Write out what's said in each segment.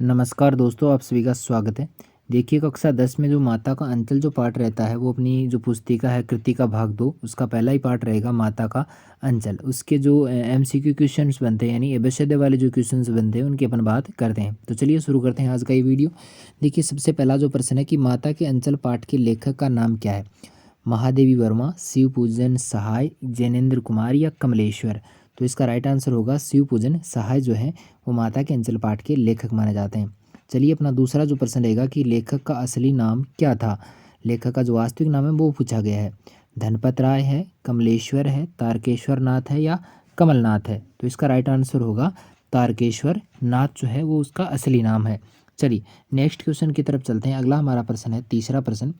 नमस्कार दोस्तों, आप सभी का स्वागत है। देखिए कक्षा 10 में जो माता का अंचल जो पाठ रहता है वो अपनी जो पुस्तिका है कृतिका भाग 2 उसका पहला ही पाठ रहेगा माता का अंचल। उसके जो एमसीक्यू क्वेश्चंस बनते हैं यानी एबेसिडे वाले जो क्वेश्चंस बनते हैं उनकी अपन बात करते हैं। तो चलिए शुरू करते हैं आज का ये वीडियो। देखिए सबसे पहला जो प्रश्न है कि माता के अंचल पाठ के लेखक का नाम क्या है। महादेवी वर्मा, शिव पूजन सहाय, जैनेन्द्र कुमार या कमलेश्वर। तो इसका राइट आंसर होगा शिव पूजन सहाय जो है वो माता के अंचल पाठ के लेखक माने जाते हैं। चलिए अपना दूसरा जो प्रश्न रहेगा कि लेखक का असली नाम क्या था। लेखक का जो वास्तविक नाम है वो पूछा गया है। धनपत राय है, कमलेश्वर है, तारकेश्वर नाथ है या कमलनाथ है। तो इसका राइट आंसर होगा तारकेश्वर नाथ जो है वो उसका असली नाम है। चलिए नेक्स्ट क्वेश्चन की तरफ चलते हैं। अगला हमारा प्रश्न है तीसरा प्रश्न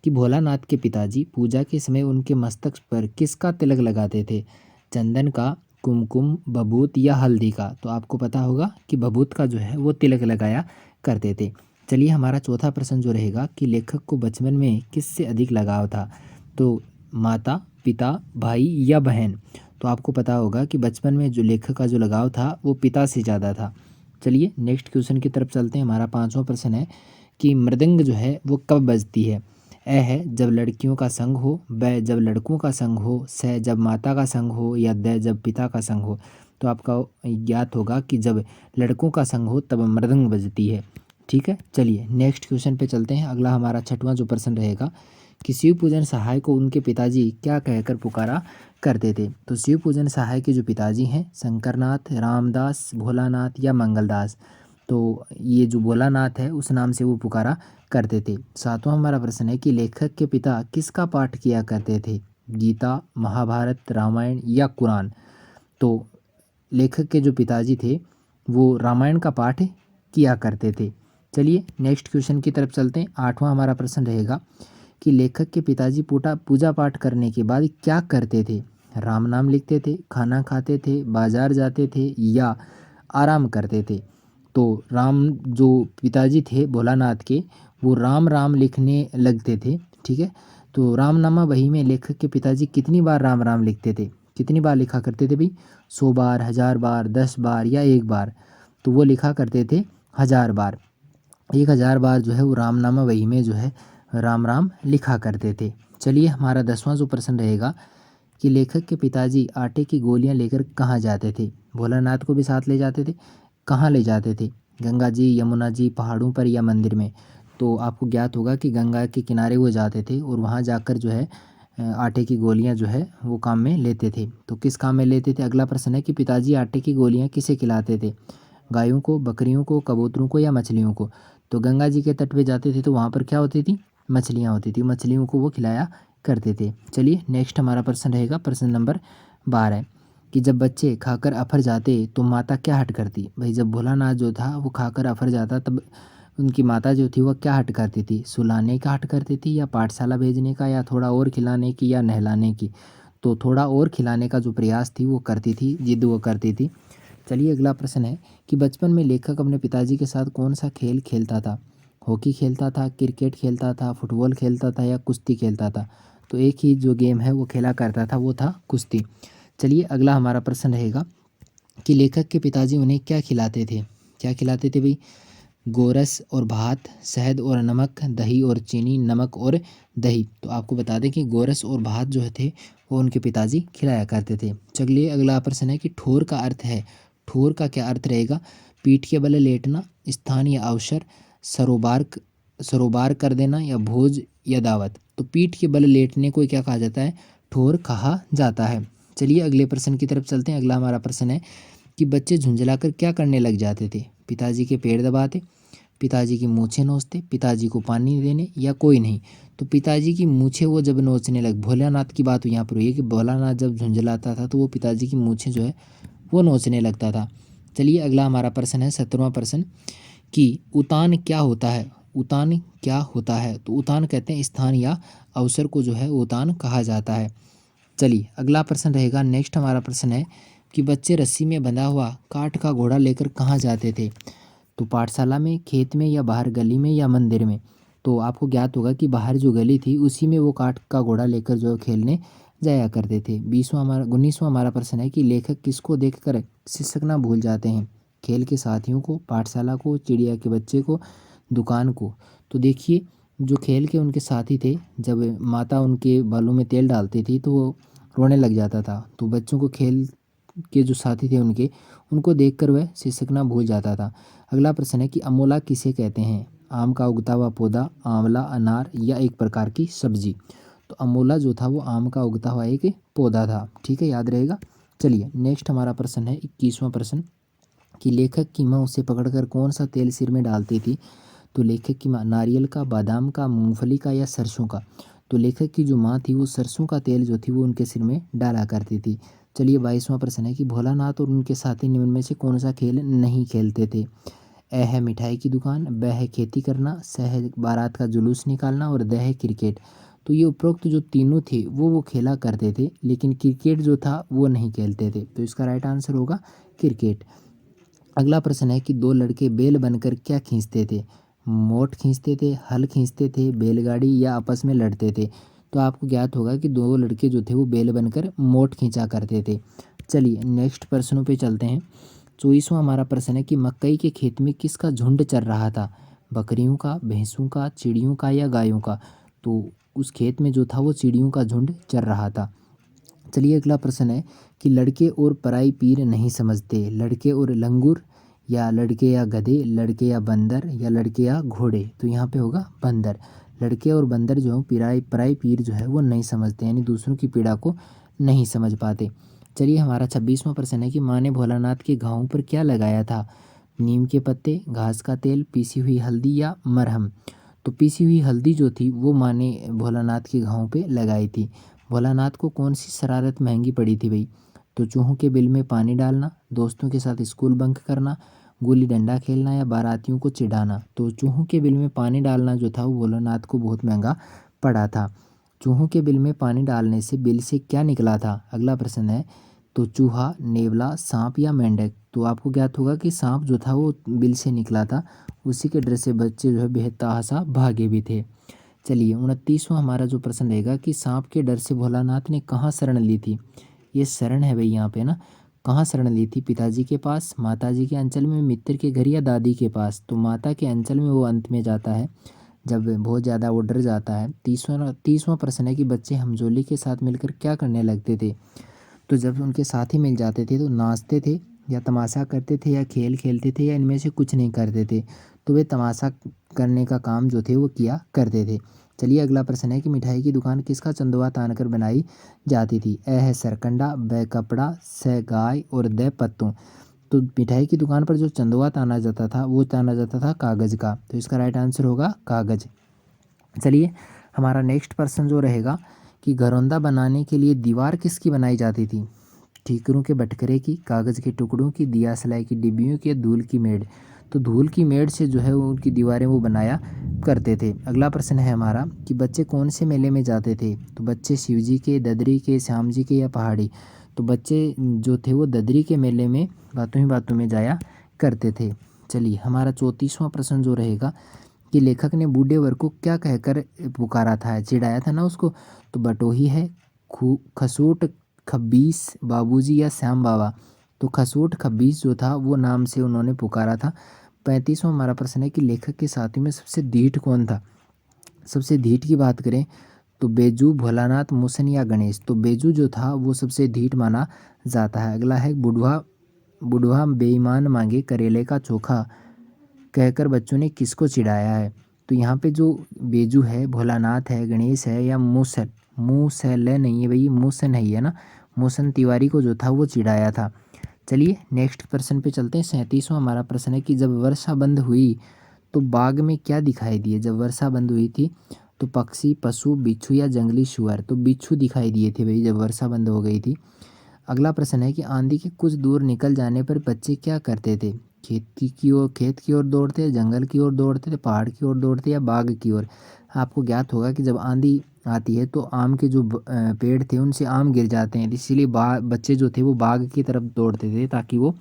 कि भोलानाथ के पिताजी पूजा के समय उनके मस्तक पर किसका तिलक लगाते थे। चंदन का, कुमकुम, बबूत या हल्दी का। तो आपको पता होगा कि बबूत का जो है वो तिलक लगाया करते थे। चलिए हमारा चौथा प्रश्न जो रहेगा कि लेखक को बचपन में किससे अधिक लगाव था। तो माता, पिता, भाई या बहन। तो आपको पता होगा कि बचपन में जो लेखक का जो लगाव था वो पिता से ज़्यादा था। चलिए नेक्स्ट क्वेश्चन की तरफ चलते हैं। हमारा पांचवा प्रश्न है कि मृदंग जो है वो कब बजती है। ए है जब लड़कियों का संग हो, ब जब लड़कों का संग हो, स जब माता का संग हो या द जब पिता का संग हो। तो आपका ज्ञात होगा कि जब लड़कों का संग हो तब मृदंग बजती है। ठीक है, चलिए नेक्स्ट क्वेश्चन पे चलते हैं। अगला हमारा छठवां जो प्रश्न रहेगा कि शिव पूजन सहाय को उनके पिताजी क्या कहकर पुकारा करते थे। तो शिव पूजन सहाय के जो पिताजी हैं शंकरनाथ, रामदास, भोलानाथ या मंगलदास। तो ये जो भोलानाथ है उस नाम से वो पुकारा करते थे। सातवां हमारा प्रश्न है कि लेखक के पिता किसका पाठ किया करते थे। गीता, महाभारत, रामायण या कुरान। तो लेखक के जो पिताजी थे वो रामायण का पाठ किया करते थे। चलिए नेक्स्ट क्वेश्चन की तरफ चलते हैं। आठवां हमारा प्रश्न रहेगा कि लेखक के पिताजी पूजा पाठ करने के बाद क्या करते थे। राम नाम लिखते थे, खाना खाते थे, बाजार जाते थे या आराम करते थे। तो राम जो पिताजी थे भोलानाथ के वो राम राम लिखने लगते थे। ठीक है, तो रामनामा बही में लेखक के पिताजी कितनी बार राम राम लिखते थे। कितनी बार लिखा करते थे भाई। 100 बार, 1000 बार, 10 बार या 1 बार। तो वो लिखा करते थे 1000 बार। 1000 बार जो है वो रामनामा वही में जो है राम राम लिखा करते थे। चलिए हमारा 10वां जो प्रश्न रहेगा कि लेखक के पिताजी आटे की गोलियां लेकर कहाँ जाते थे। भोलानाथ को भी साथ ले जाते थे। कहाँ ले जाते थे। गंगा जी, यमुना जी, पहाड़ों पर या मंदिर में। तो आपको ज्ञात होगा कि गंगा के किनारे वो जाते थे और वहाँ जाकर जो है आटे की गोलियां जो है वो काम में लेते थे। तो किस काम में लेते थे। अगला प्रश्न है कि पिताजी आटे की गोलियां किसे खिलाते थे। गायों को, बकरियों को, कबूतरों को या मछलियों को। तो गंगा जी के तट पे जाते थे तो वहाँ पर क्या होती थी, मछलियाँ होती थी। मछलियों को वो खिलाया करते थे। चलिए नेक्स्ट हमारा प्रश्न रहेगा प्रश्न नंबर 12 कि जब बच्चे खाकर अफर जाते तो माता क्या हट करती। भाई जब भोलानाथ जो था वो खाकर अफर जाता तब उनकी माता जो थी वह क्या हट करती थी। सुलाने का हट करती थी या पाठशाला भेजने का या थोड़ा और खिलाने की या नहलाने की। तो थोड़ा और खिलाने का जो प्रयास थी वो करती थी, जिद वो करती थी। चलिए अगला प्रश्न है कि बचपन में लेखक अपने पिताजी के साथ कौन सा खेल खेलता था। हॉकी खेलता था, क्रिकेट खेलता था, फुटबॉल खेलता था या कुश्ती खेलता था। तो एक ही जो गेम है वो खेला करता था, वो था कुश्ती। चलिए अगला हमारा प्रश्न रहेगा कि लेखक के पिताजी उन्हें क्या खिलाते थे। क्या खिलाते थे भाई। गोरस और भात, शहद और नमक, दही और चीनी, नमक और दही। तो आपको बता दें कि गोरस और भात जो थे वो उनके पिताजी खिलाया करते थे। चलिए अगला प्रश्न है कि ठोर का अर्थ है। ठोर का क्या अर्थ रहेगा। पीठ के बल लेटना, स्थान या अवसर, सरोबार सरोबार कर देना या भोज या दावत। तो पीठ के बल लेटने को क्या कहा जाता है, ठोर कहा जाता है। चलिए अगले प्रश्न की तरफ चलते हैं। अगला हमारा प्रश्न है कि बच्चे झुंझलाकर क्या करने लग जाते थे। पिताजी के पैर दबाते, पिताजी की मूछें नोचते, पिताजी को पानी देने या कोई नहीं। तो पिताजी की मूछें वो जब नोचने लग, भोलानाथ की बात यहाँ पर हुई है कि भोलानाथ जब झुंझलाता था तो वो पिताजी की मूछें जो है वो नोचने लगता था। चलिए अगला हमारा प्रश्न है 17वां प्रश्न कि उतान क्या होता है। उतान क्या होता है। तो उतान कहते हैं स्थान या अवसर को जो है उतान कहा जाता है। चलिए अगला प्रश्न रहेगा। नेक्स्ट हमारा प्रश्न है कि बच्चे रस्सी में बंधा हुआ काठ का घोड़ा लेकर कहाँ जाते थे। तो पाठशाला में, खेत में या बाहर गली में या मंदिर में। तो आपको ज्ञात होगा कि बाहर जो गली थी उसी में वो काठ का घोड़ा लेकर जो खेलने जाया करते थे। 19वां हमारा प्रश्न है कि लेखक किसको देखकर शिक्षक ना भूल जाते हैं। खेल के साथियों को, पाठशाला को, चिड़िया के बच्चे को, दुकान को। तो देखिए जो खेल के उनके साथी थे, जब माता उनके बालों में तेल डालती थी तो वो रोने लग जाता था। तो बच्चों को खेल के जो साथी थे उनके, उनको देखकर वह सिसकना भूल जाता था। अगला प्रश्न है कि अमोला किसे कहते हैं? आम का उगता हुआ पौधा, आंवला, अनार या एक प्रकार की सब्जी। तो अमोला जो था वो आम का उगता हुआ एक पौधा था। ठीक है, याद रहेगा। चलिए नेक्स्ट हमारा प्रश्न है 21वां प्रश्न कि लेखक की माँ उसे पकड़कर कौन सा तेल सिर में डालती थी? तो लेखक की माँ नारियल का, बादाम का, मूंगफली का या सरसों का। तो लेखक की जो माँ थी वो सरसों का तेल जो थी वो उनके सिर में डाला करती थी। चलिए 22वां प्रश्न है कि भोलानाथ और उनके साथी निम्न में से कौन सा खेल नहीं खेलते थे? ए है मिठाई की दुकान, ब है खेती करना, स है बारात का जुलूस निकालना और द है क्रिकेट। तो ये उपरोक्त जो तीनों थे वो खेला करते थे, लेकिन क्रिकेट जो था वो नहीं खेलते थे। तो इसका राइट आंसर होगा क्रिकेट। अगला प्रश्न है कि दो लड़के बैल बनकर क्या खींचते थे? मोट खींचते थे, हल खींचते थे, बैलगाड़ी या आपस में लड़ते थे। तो आपको ज्ञात होगा कि दो लड़के जो थे वो बैल बनकर मोट खींचा करते थे। चलिए नेक्स्ट प्रश्नों पे चलते हैं। 24वां हमारा प्रश्न है कि मकई के खेत में किसका झुंड चर रहा था? बकरियों का, भैंसों का, चिड़ियों का या गायों का। तो उस खेत में जो था वो चिड़ियों का झुंड चर रहा था। चलिए अगला प्रश्न है कि लड़के और पराई पीर नहीं समझते, लड़के और लंगूर या लड़के या गधे, लड़के या बंदर या लड़के या घोड़े। तो यहाँ पे होगा बंदर। लड़के और बंदर जो पराई पराई पीर जो है वो नहीं समझते, यानी दूसरों की पीड़ा को नहीं समझ पाते। चलिए हमारा 26वां प्रश्न है कि माँ ने भोलानाथ के घावों पर क्या लगाया था? नीम के पत्ते, घास का तेल, पीसी हुई हल्दी या मरहम। तो पीसी हुई हल्दी जो थी वो माँ ने भोलानाथ के घावों पे लगाई थी। भोलानाथ को कौन सी शरारत महंगी पड़ी थी भाई? तो चूहों के बिल में पानी डालना, दोस्तों के साथ स्कूल बंक करना, गुल्ली डंडा खेलना या बारातियों को चिढ़ाना। तो चूहों के बिल में पानी डालना जो था वो भोलानाथ को बहुत महंगा पड़ा था। चूहों के बिल में पानी डालने से बिल से क्या निकला था? अगला प्रश्न है तो चूहा, नेवला, सांप या मेंढक। तो आपको ज्ञात होगा कि सांप जो था वो बिल से निकला था, उसी के डर से बच्चे जो है बेतहाशा भागे भी थे। चलिए 29वां हमारा जो प्रश्न रहेगा कि सांप के डर से भोलानाथ ने कहाँ शरण ली थी? ये शरण है भाई यहाँ पे ना, कहाँ शरण ली थी? पिताजी के पास, माताजी के अंचल में, मित्र के घर या दादी के पास। तो माता के अंचल में वो अंत में जाता है जब बहुत ज़्यादा वो डर जाता है। 30वां प्रश्न है कि बच्चे हमजोली के साथ मिलकर क्या करने लगते थे? तो जब उनके साथी मिल जाते थे तो नाचते थे या तमाशा करते थे या खेल खेलते थे या इनमें से कुछ नहीं करते थे। तो वे तमाशा करने का काम जो थे वो किया करते थे। चलिए अगला प्रश्न है कि मिठाई की दुकान किसका चंदवा तानकर बनाई जाती थी? ए है सरकंडा, ब कपड़ा, स गाय और द पत्तों। तो मिठाई की दुकान पर जो चंदवा ताना जाता था वो ताना जाता था कागज़ का। तो इसका राइट आंसर होगा कागज़। चलिए हमारा नेक्स्ट प्रश्न जो रहेगा कि घरौंदा बनाने के लिए दीवार किसकी बनाई जाती थी? ठीकरों के बटखरे की, कागज़ के टुकड़ों की, दिया सलाई की डिब्बियों की या धूल की मेड़। तो धूल की मेड़ से जो है वो उनकी दीवारें वो बनाया करते थे। अगला प्रश्न है हमारा कि बच्चे कौन से मेले में जाते थे? तो बच्चे शिवजी के, ददरी के, श्याम जी के या पहाड़ी। तो बच्चे जो थे वो ददरी के मेले में बातों ही बातों में जाया करते थे। चलिए हमारा 34वां प्रश्न जो रहेगा कि लेखक ने बूढ़े वर को क्या कहकर पुकारा था, चिढ़ाया था ना उसको? तो बटोही है, खसूट, खब्बीस, बाबूजी या श्याम बाबा। तो खसूट खब्बीस जो था वो नाम से उन्होंने पुकारा था। 35वां हमारा प्रश्न है कि लेखक के साथियों में सबसे ढीठ कौन था? सबसे ढीठ की बात करें तो बेजू, भोलानाथ, मूसन या गणेश। तो बेजू जो था वो सबसे ढीठ माना जाता है। अगला है बुढ़वा बुढ़वा बेईमान मांगे करेले का चोखा कहकर बच्चों ने किसको चिढ़ाया है? तो यहाँ पे जो बेजू है, भोलानाथ है, गणेश है या मूसल, मूसल नहीं है भाई, मूसन है ना, मूसन तिवारी को जो था वो चिढ़ाया था। चलिए नेक्स्ट प्रश्न पे चलते हैं। 37वां हमारा प्रश्न है कि जब वर्षा बंद हुई तो बाग में क्या दिखाई दिए? जब वर्षा बंद हुई थी तो पक्षी, पशु, बिच्छू या जंगली सुअर। तो बिच्छू दिखाई दिए थे भाई जब वर्षा बंद हो गई थी। अगला प्रश्न है कि आंधी के कुछ दूर निकल जाने पर बच्चे क्या करते थे? खेत की ओर दौड़ते, जंगल की ओर दौड़ते थे, पहाड़ की ओर दौड़ते या बाग की ओर। आपको ज्ञात होगा कि जब आंधी आती है तो आम के जो पेड़ थे उनसे आम गिर जाते हैं, इसीलिए बच्चे जो थे वो बाग की तरफ दौड़ते थे ताकि वो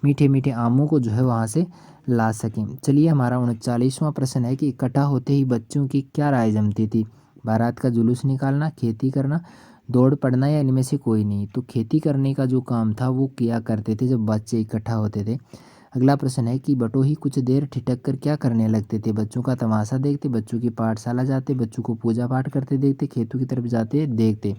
मीठे मीठे आमों को जो है वहाँ से ला सकें। चलिए हमारा 39वां प्रश्न है कि इकट्ठा होते ही बच्चों की क्या राय जमती थी? बारात का जुलूस निकालना, खेती करना, दौड़ पड़ना या इनमें से कोई नहीं। तो खेती करने का जो काम था वो किया करते थे जब बच्चे इकट्ठा होते थे। अगला प्रश्न है कि बटोही कुछ देर ठिठक कर क्या करने लगते थे? बच्चों का तमाशा देखते, बच्चों की पाठशाला जाते, बच्चों को पूजा पाठ करते देखते, खेतों की तरफ जाते देखते।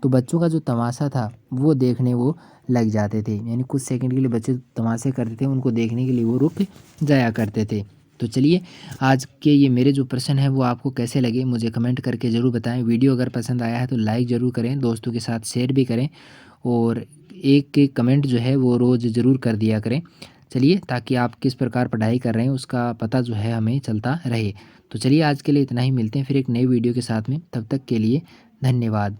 तो बच्चों का जो तमाशा था वो देखने वो लग जाते थे, यानी कुछ सेकंड के लिए बच्चे तमाशे करते थे, उनको देखने के लिए वो रुक जाया करते थे। तो चलिए, आज के ये मेरे जो प्रश्न हैं वो आपको कैसे लगे मुझे कमेंट करके ज़रूर बताएं। वीडियो अगर पसंद आया है तो लाइक ज़रूर करें, दोस्तों के साथ शेयर भी करें, और एक एक कमेंट जो है वो रोज़ ज़रूर कर दिया करें। चलिए, ताकि आप किस प्रकार पढ़ाई कर रहे हैं उसका पता जो है हमें चलता रहे। तो चलिए, आज के लिए इतना ही, मिलते हैं फिर एक नई वीडियो के साथ में, तब तक के लिए धन्यवाद।